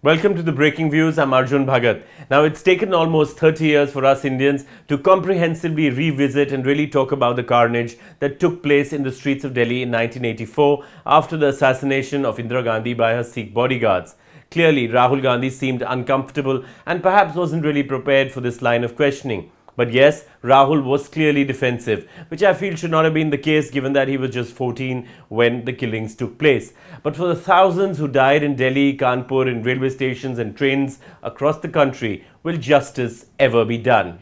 Welcome to the Breaking Views. I'm Arjun Bhagat. Now, it's taken almost 30 years for us Indians to comprehensively revisit and really talk about the carnage that took place in the streets of Delhi in 1984 after the assassination of Indira Gandhi by her Sikh bodyguards. Clearly, Rahul Gandhi seemed uncomfortable and perhaps wasn't really prepared for this line of questioning. But yes, Rahul was clearly defensive, which I feel should not have been the case given that he was just 14 when the killings took place. But for the thousands who died in Delhi, Kanpur, in railway stations and trains across the country, will justice ever be done?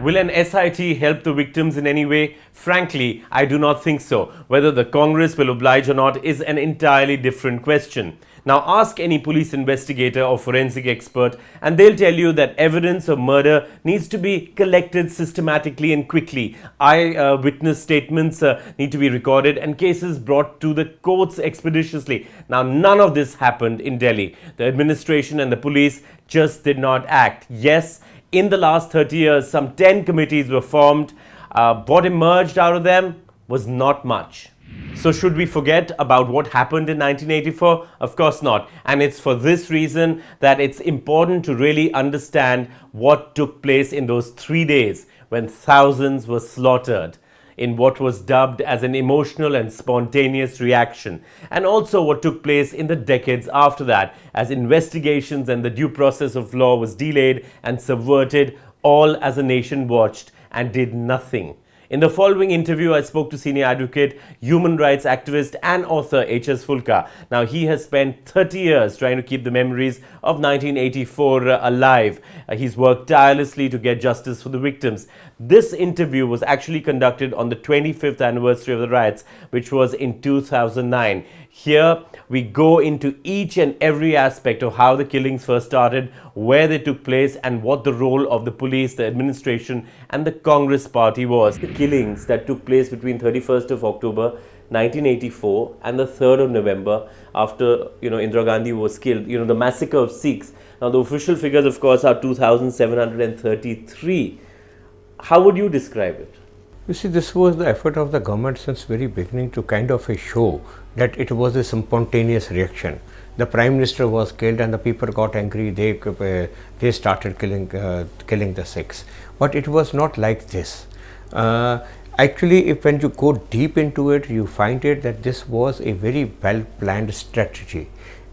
Will an SIT help the victims in any way? Frankly, I do not think so. Whether the Congress will oblige or not is an entirely different question. Now ask any police investigator or forensic expert and they'll tell you that evidence of murder needs to be collected systematically and quickly. Eyewitness statements need to be recorded and cases brought to the courts expeditiously. Now none of this happened in Delhi. The administration and the police just did not act. Yes, in the last 30 years, some 10 committees were formed. What emerged out of them was not much. So should we forget about what happened in 1984? Of course not. And it's for this reason that it's important to really understand what took place in those 3 days when thousands were slaughtered in what was dubbed as an emotional and spontaneous reaction, and also what took place in the decades after that as investigations and the due process of law was delayed and subverted, all as a nation watched and did nothing. In the following interview, I spoke to senior advocate, human rights activist and author H.S. Phoolka. Now, he has spent 30 years trying to keep the memories of 1984 alive. He's worked tirelessly to get justice for the victims. This interview was actually conducted on the 25th anniversary of the riots, which was in 2009. Here, we go into each and every aspect of how the killings first started, where they took place, and what the role of the police, the administration, and the Congress party was. The killings that took place between 31st of October 1984 and the 3rd of November after, Indira Gandhi was killed, the massacre of Sikhs. Now, the official figures, of course, are 2,733. How would you describe it? You see, this was the effort of the government since very beginning to kind of show that it was a spontaneous reaction. The Prime Minister was killed and the people got angry, they started killing the Sikhs. But it was not like this. Actually, when you go deep into it, you find it that this was a very well planned strategy.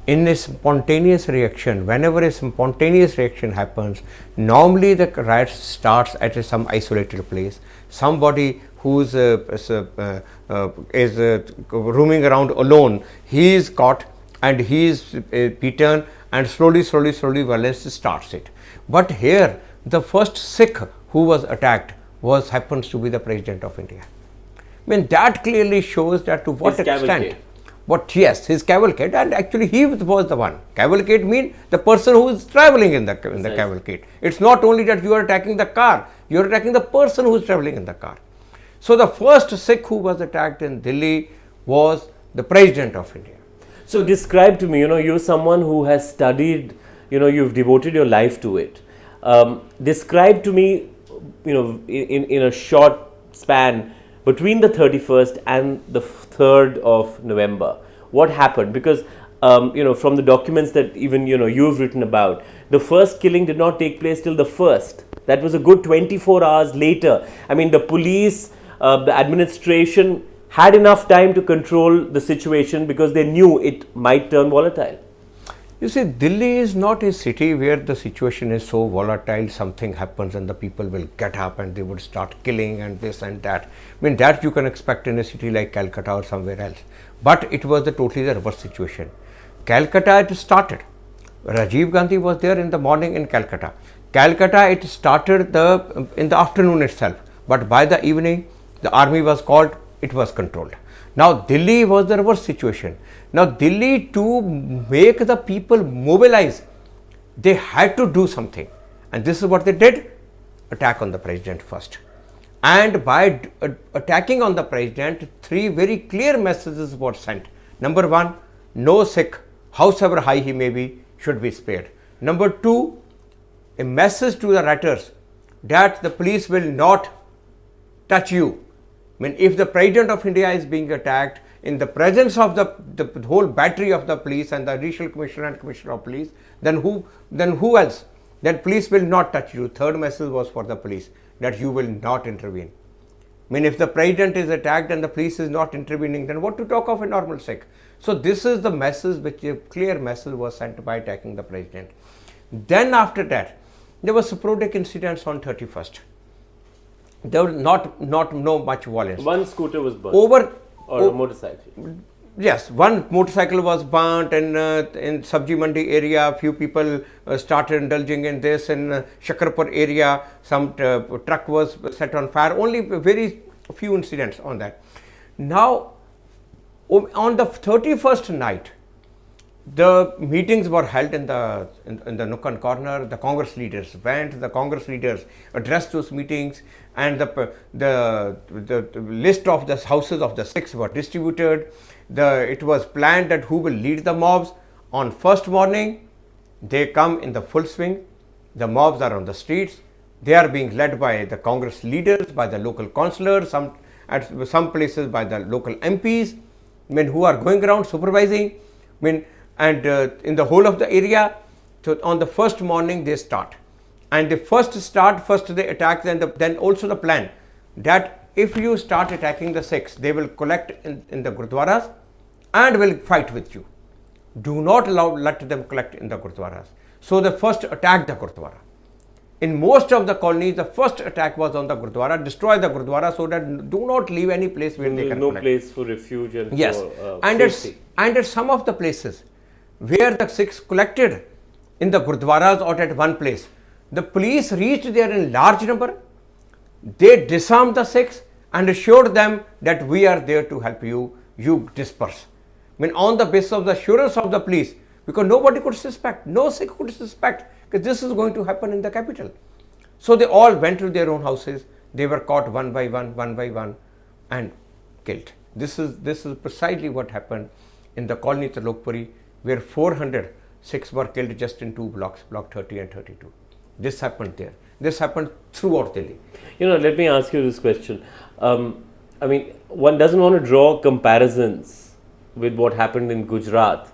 In a spontaneous reaction, whenever a spontaneous reaction happens, normally the riot starts at some isolated place. Somebody who is roaming around alone, he is caught and he is beaten, and slowly violence starts it. But here, the first Sikh who was attacked happens to be the President of India. I mean, that clearly shows that to what extent. But yes, his cavalcade, and actually he was the one. Cavalcade means the person who is traveling in the cavalcade. It's not only that you are attacking the car, you are attacking the person who is traveling in the car. So the first Sikh who was attacked in Delhi was the President of India. So describe to me, you're someone who has studied, you've devoted your life to it. Describe to me, in a short span, between the 31st and the 3rd of November, what happened? Because, from the documents that even, you've written about, the first killing did not take place till the 1st. That was a good 24 hours later. I mean, the police, the administration had enough time to control the situation because they knew it might turn volatile. You see, Delhi is not a city where the situation is so volatile, something happens and the people will get up and they would start killing and this and that. I mean, that you can expect in a city like Calcutta or somewhere else. But it was totally the reverse situation. Calcutta, it started. Rajiv Gandhi was there in the morning in Calcutta. Calcutta, it started in the afternoon itself. But by the evening, the army was called, it was controlled. Now, Delhi was the reverse situation. Now, Delhi, to make the people mobilize, they had to do something. And this is what they did, attack on the president first. And by attacking on the president, 3 very clear messages were sent. Number 1, no Sikh, howsoever high he may be, should be spared. Number 2, a message to the rioters that the police will not touch you. I mean, if the President of India is being attacked, in the presence of the whole battery of the police and the additional commissioner and commissioner of police, then who else? Then police will not touch you. Third message was for the police, that you will not intervene. I mean, if the president is attacked and the police is not intervening, then what to talk of a normal Sikh? So this is the message, which a clear message was sent by attacking the president. Then after that, there was sporadic incidents on 31st. There was no much violence. One scooter was burned. Or a motorcycle. Yes, one motorcycle was burnt in Sabji Mandi area. A few people started indulging in this. In Shakarpur area, some truck was set on fire. Only very few incidents on that. Now, on the 31st night, the meetings were held in the nook and corner. The Congress leaders went. The Congress leaders addressed those meetings, and the list of the houses of the Sikhs were distributed. It was planned that who will lead the mobs. On first morning, they come in the full swing. The mobs are on the streets. They are being led by the Congress leaders, by the local councillors, at some places by the local MPs, who are going around supervising. And in the whole of the area, so on the first morning they start. And they first they attack, then also the plan that if you start attacking the Sikhs, they will collect in the Gurdwaras and will fight with you. Do not let them collect in the Gurdwaras. So they first attacked the Gurdwara. In most of the colonies, the first attack was on the Gurdwara, destroy the Gurdwara so that do not leave any place where they can no collect. Place for refuge and yes. For safety. And at some of the places where the Sikhs collected in the Gurdwaras or at one place, the police reached there in large number. They disarmed the Sikhs and assured them that we are there to help you, you disperse. On the basis of the assurance of the police, because nobody could suspect, no Sikh could suspect that this is going to happen in the capital. So they all went to their own houses. They were caught one by one and killed. This is precisely what happened in the colony Talokpuri, where 400 Sikhs were killed just in two blocks, block 30 and 32. This happened there. This happened throughout Delhi. Let me ask you this question. One doesn't want to draw comparisons with what happened in Gujrat,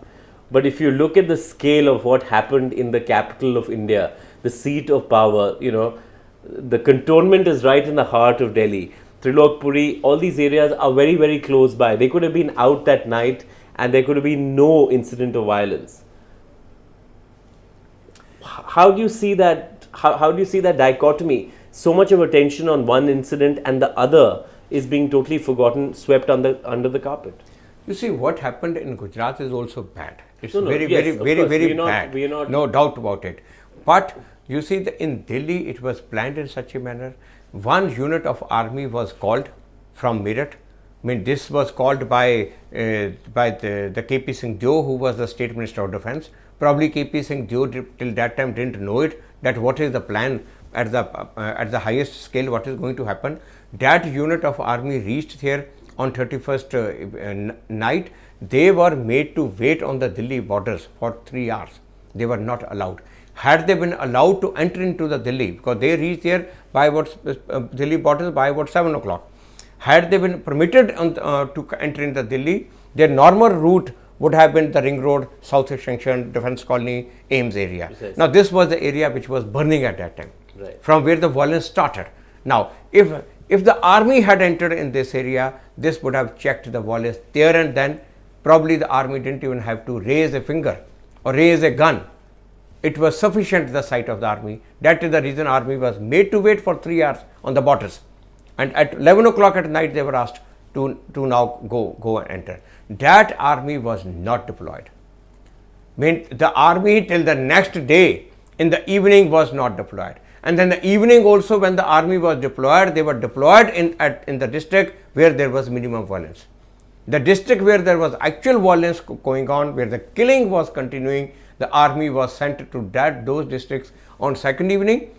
but if you look at the scale of what happened in the capital of India, the seat of power, the cantonment is right in the heart of Delhi. Trilokpuri, all these areas are very, very close by. They could have been out that night and there could have been no incident of violence. How do you see that? How do you see that dichotomy? So much of attention on one incident and the other is being totally forgotten, swept under the carpet. You see, what happened in Gujarat is also bad. It's very bad. No doubt about it. But you see, in Delhi, it was planned in such a manner. One unit of army was called from Meerut. This was called by the KP Singh Deo, who was the State Minister of Defence. Probably KP Singh Deo till that time didn't know it, that what is the plan at the highest scale, what is going to happen. That unit of army reached here on 31st night. They were made to wait on the Delhi borders for 3 hours. They were not allowed. Had they been allowed to enter into the Delhi, because they reached here by Delhi borders by about 7 o'clock. Had they been permitted to enter into Delhi, their normal route would have been the Ring Road, South Extension, Defence Colony, Ames area. Precisely. Now this was the area which was burning at that time, right, from where the violence started. Now if the army had entered in this area, this would have checked the violence there and then. Probably the army didn't even have to raise a finger or raise a gun. It was sufficient, the sight of the army. That is the reason army was made to wait for 3 hours on the borders. And at 11 o'clock at night, they were asked to now go and enter. That army was not deployed. The army till the next day in the evening was not deployed. And then the evening also, when the army was deployed, they were deployed in the district where there was minimum violence. The district where there was actual violence going on, where the killing was continuing, the army was sent to those districts on second evening,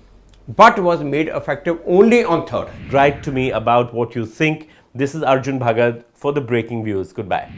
but was made effective only on third. Write to me about what you think. This is Arjun Bhagat for the Breaking Views. Goodbye.